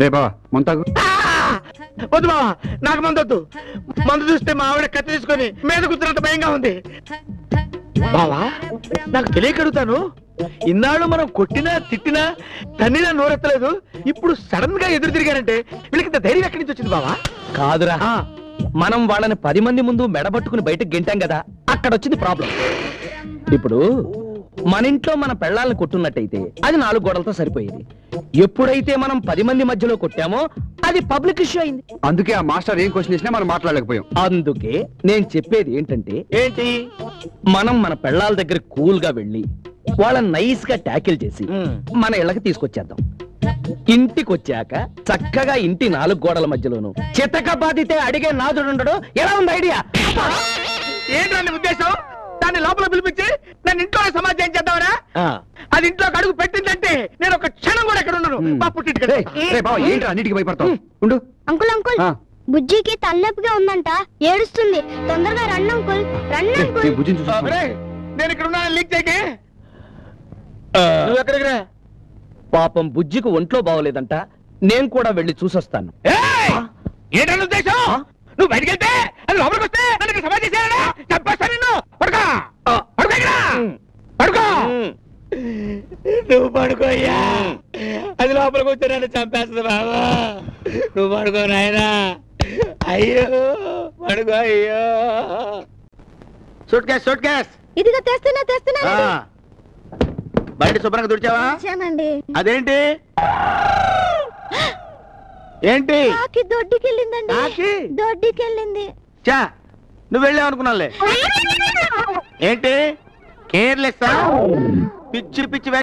రే బావా ముంతాగు. వద్దు బావా, నాకు మందు వద్దు. మందు చూస్తే మా ఆవిడ కత్తి తీసుకొని మీద కూర్చున్నంత భయంగా ఉంది. బావా నాకు తెలియకడుగుతాను, ఇన్నాళ్ళు మనం కొట్టినా తిట్టినా తన్నినా నోరెత్తలేదు, ఇప్పుడు సడన్ గా ఎదురు తిరిగారంటే వీళ్ళకి ధైర్యం ఎక్కడి నుంచి వచ్చింది బావా? కాదురా, మనం వాళ్ళని 10 మంది ముందు మెడబట్టుకుని బయటకు గెంటాం కదా, అక్కడ వచ్చింది ప్రాబ్లం. ఇప్పుడు మన ఇంట్లో మన పెళ్ళాలను కొట్టున్నట్టయితే అది 4 గోడలతో సరిపోయేది. ఎప్పుడైతే మనం 10 మంది మధ్యలో కొట్టామో అది పబ్లిక్ ఇష్యూ అయింది. అందుకే ఆ మాస్టర్ ఏం క్వశ్చన్ చేసినా మనం మాట్లాడలేకపోయాం. అందుకే నేను చెప్పేది ఏంటంటే, ఏంటి, మనం మన పెళ్ళాల దగ్గర కూల్ గా వెళ్ళి వాళ్ళని నైస్ గా ట్యాకిల్ చేసి మన ఇళ్ళకి తీసుకొచ్చేద్దాం. ఇంటికి వచ్చాక చక్కగా ఇంటి 4 గోడల మధ్యలోను చితక బాధితే అడిగే నాదుడు ఉండడు. ఎలా ఉంది ఐడియా? ఏంటండి ఉద్దేశం? దాన్ని లోపల పిలిపించి నన్ను ఇంట్లో సమాజం చేద్దామరా? అది ఇంట్లోకి అడుగు పెట్టిందంటే నేను ఒక క్షణం కూడా ఎక్కడ ఉండను. మా పుట్టింటికి ఏంటి అన్నిటికీ భయపడతావు? ఉండు. అంకుల్ అంకుల్, బుజ్జికి తలనొప్పిగా ఉందంట, ఏడుస్తుంది. తొందరగా రండి అంకుల్, రండి అంకుల్. బుజ్జిని చూసి నేను ఇక్కడ ఉన్నాను, లీక్ చేయకి. నువ్వు ఎక్కడికి రా? పాపం బుజ్జికి ఒంట్లో బాగోలేదంట, నేను కూడా వెళ్ళి చూసొస్తాను. ఏంటన్న ఉద్దేశం? నువ్వు బయటికి వెళ్తే అది లోపలికి వస్తే నన్ను సమాధి చేయాలా? చంపేస్తాను నిన్ను. పడుకో, పడుకో, ఇక్కడ పడుకో. నువ్వు పడుకోయ్యా, అది లోపలికి వస్తే నన్ను చంపేస్తుంది బాబా. నువ్వు పడుకో నాయనా. అయ్యో పడుకో. అయ్యో సూట్ కేస్, సూట్ కేస్. ఇదిగో తెస్తున్నా తెస్తున్నా. బయట శుభ్రంగా తుడిచావా? అదేంటి ఏంటి? దొడ్డికెళ్ళిందండి, దొడ్డికెళ్ళింది. చా, నువ్వు వెళ్ళావనుకున్నాలే. ఏంటి కేర్లెస్? పిచ్చి పిచ్చి